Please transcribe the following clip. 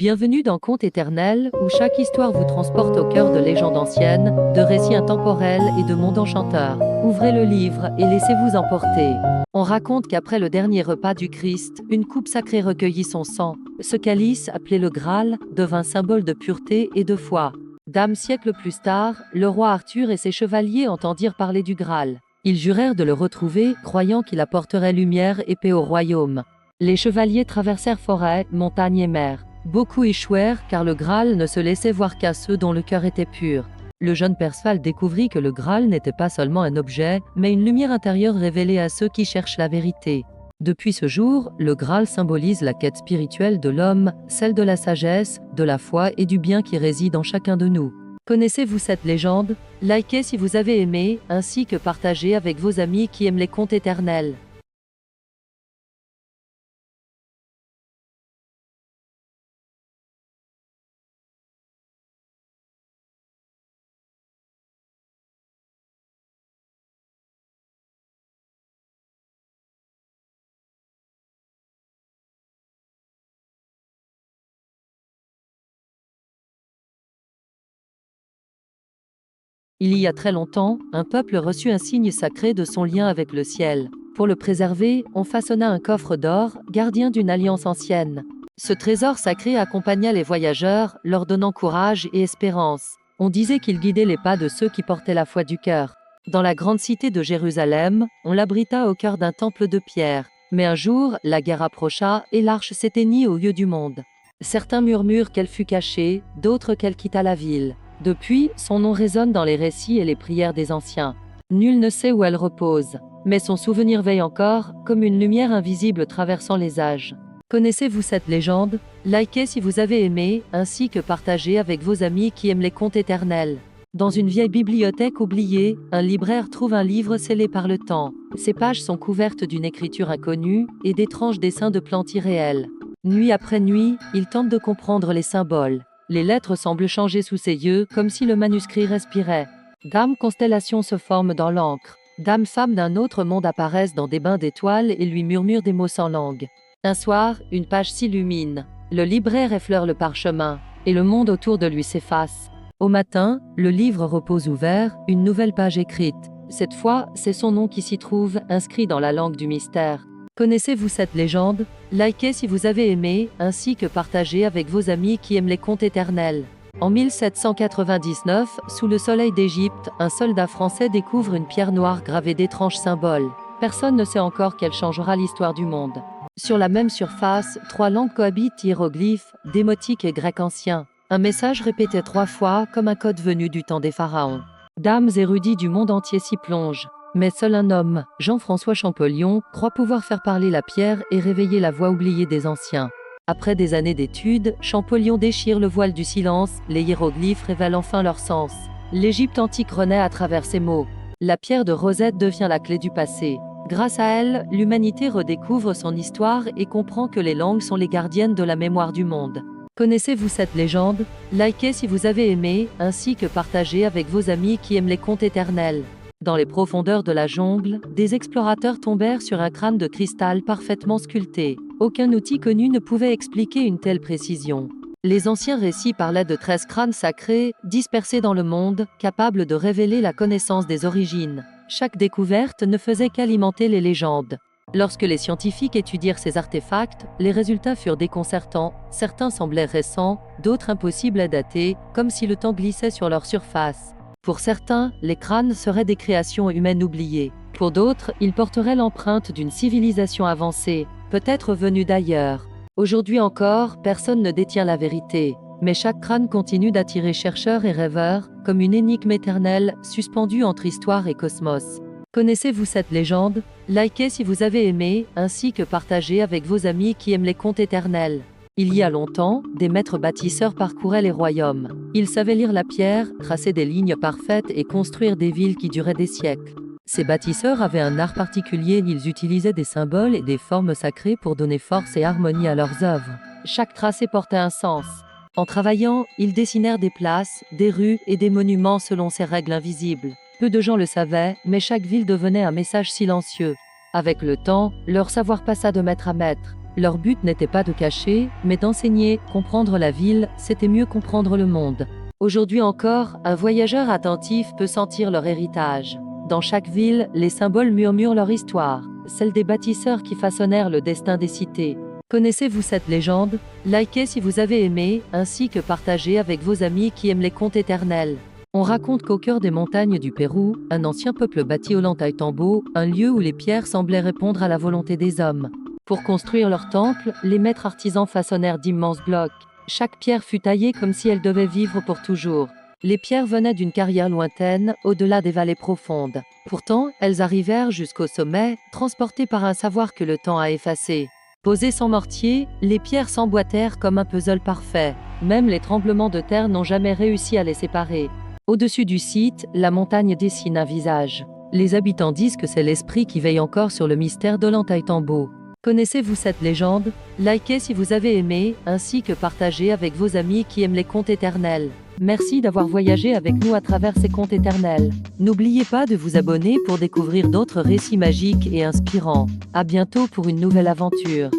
Bienvenue dans Contes éternels, où chaque histoire vous transporte au cœur de légendes anciennes, de récits intemporels et de mondes enchanteurs. Ouvrez le livre et laissez-vous emporter. On raconte qu'après le dernier repas du Christ, une coupe sacrée recueillit son sang. Ce calice, appelé le Graal, devint symbole de pureté et de foi. Siècles plus tard, le roi Arthur et ses chevaliers entendirent parler du Graal. Ils jurèrent de le retrouver, croyant qu'il apporterait lumière et paix au royaume. Les chevaliers traversèrent forêts, montagnes et mers. Beaucoup échouèrent car le Graal ne se laissait voir qu'à ceux dont le cœur était pur. Le jeune Perceval découvrit que le Graal n'était pas seulement un objet, mais une lumière intérieure révélée à ceux qui cherchent la vérité. Depuis ce jour, le Graal symbolise la quête spirituelle de l'homme, celle de la sagesse, de la foi et du bien qui réside en chacun de nous. Connaissez-vous cette légende? Likez si vous avez aimé, ainsi que partagez avec vos amis qui aiment les contes éternels. Il y a très longtemps, un peuple reçut un signe sacré de son lien avec le ciel. Pour le préserver, on façonna un coffre d'or, gardien d'une alliance ancienne. Ce trésor sacré accompagna les voyageurs, leur donnant courage et espérance. On disait qu'il guidait les pas de ceux qui portaient la foi du cœur. Dans la grande cité de Jérusalem, on l'abrita au cœur d'un temple de pierre. Mais un jour, la guerre approcha et l'arche s'éteignit au lieu du monde. Certains murmurent qu'elle fut cachée, d'autres qu'elle quitta la ville. Depuis, son nom résonne dans les récits et les prières des anciens. Nul ne sait où elle repose, mais son souvenir veille encore, comme une lumière invisible traversant les âges. Connaissez-vous cette légende? Likez si vous avez aimé, ainsi que partagez avec vos amis qui aiment les contes éternels. Dans une vieille bibliothèque oubliée, un libraire trouve un livre scellé par le temps. Ses pages sont couvertes d'une écriture inconnue et d'étranges dessins de plantes irréelles. Nuit après nuit, il tente de comprendre les symboles. Les lettres semblent changer sous ses yeux, comme si le manuscrit respirait. Constellations se forment dans l'encre. Femmes d'un autre monde apparaissent dans des bains d'étoiles et lui murmurent des mots sans langue. Un soir, une page s'illumine. Le libraire effleure le parchemin, et le monde autour de lui s'efface. Au matin, le livre repose ouvert, une nouvelle page écrite. Cette fois, c'est son nom qui s'y trouve, inscrit dans la langue du mystère. Connaissez-vous cette légende? Likez si vous avez aimé, ainsi que partagez avec vos amis qui aiment les contes éternels. En 1799, sous le soleil d'Égypte, un soldat français découvre une pierre noire gravée d'étranges symboles. Personne ne sait encore qu'elle changera l'histoire du monde. Sur la même surface, 3 langues cohabitent: hiéroglyphes, démotique et grec ancien. Un message répété 3 fois, comme un code venu du temps des pharaons. Érudits du monde entier s'y plongent. Mais seul un homme, Jean-François Champollion, croit pouvoir faire parler la pierre et réveiller la voix oubliée des anciens. Après des années d'études, Champollion déchire le voile du silence, les hiéroglyphes révèlent enfin leur sens. L'Égypte antique renaît à travers ces mots. La pierre de Rosette devient la clé du passé. Grâce à elle, l'humanité redécouvre son histoire et comprend que les langues sont les gardiennes de la mémoire du monde. Connaissez-vous cette légende? Likez si vous avez aimé, ainsi que partagez avec vos amis qui aiment les contes éternels. Dans les profondeurs de la jungle, des explorateurs tombèrent sur un crâne de cristal parfaitement sculpté. Aucun outil connu ne pouvait expliquer une telle précision. Les anciens récits parlaient de 13 crânes sacrés, dispersés dans le monde, capables de révéler la connaissance des origines. Chaque découverte ne faisait qu'alimenter les légendes. Lorsque les scientifiques étudièrent ces artefacts, les résultats furent déconcertants. Certains semblaient récents, d'autres impossibles à dater, comme si le temps glissait sur leur surface. Pour certains, les crânes seraient des créations humaines oubliées. Pour d'autres, ils porteraient l'empreinte d'une civilisation avancée, peut-être venue d'ailleurs. Aujourd'hui encore, personne ne détient la vérité. Mais chaque crâne continue d'attirer chercheurs et rêveurs, comme une énigme éternelle, suspendue entre histoire et cosmos. Connaissez-vous cette légende? Likez si vous avez aimé, ainsi que partagez avec vos amis qui aiment les contes éternels. Il y a longtemps, des maîtres bâtisseurs parcouraient les royaumes. Ils savaient lire la pierre, tracer des lignes parfaites et construire des villes qui duraient des siècles. Ces bâtisseurs avaient un art particulier, ils utilisaient des symboles et des formes sacrées pour donner force et harmonie à leurs œuvres. Chaque tracé portait un sens. En travaillant, ils dessinèrent des places, des rues et des monuments selon ces règles invisibles. Peu de gens le savaient, mais chaque ville devenait un message silencieux. Avec le temps, leur savoir passa de maître à maître. Leur but n'était pas de cacher, mais d'enseigner. Comprendre la ville, c'était mieux comprendre le monde. Aujourd'hui encore, un voyageur attentif peut sentir leur héritage. Dans chaque ville, les symboles murmurent leur histoire, celle des bâtisseurs qui façonnèrent le destin des cités. Connaissez-vous cette légende? Likez si vous avez aimé, ainsi que partagez avec vos amis qui aiment les contes éternels. On raconte qu'au cœur des montagnes du Pérou, un ancien peuple bâtit Ollantaytambo, un lieu où les pierres semblaient répondre à la volonté des hommes. Pour construire leur temple, les maîtres artisans façonnèrent d'immenses blocs. Chaque pierre fut taillée comme si elle devait vivre pour toujours. Les pierres venaient d'une carrière lointaine, au-delà des vallées profondes. Pourtant, elles arrivèrent jusqu'au sommet, transportées par un savoir que le temps a effacé. Posées sans mortier, les pierres s'emboîtèrent comme un puzzle parfait. Même les tremblements de terre n'ont jamais réussi à les séparer. Au-dessus du site, la montagne dessine un visage. Les habitants disent que c'est l'esprit qui veille encore sur le mystère d'Ollantaytambo. Connaissez-vous cette légende? Likez si vous avez aimé, ainsi que partagez avec vos amis qui aiment les contes éternels. Merci d'avoir voyagé avec nous à travers ces contes éternels. N'oubliez pas de vous abonner pour découvrir d'autres récits magiques et inspirants. À bientôt pour une nouvelle aventure.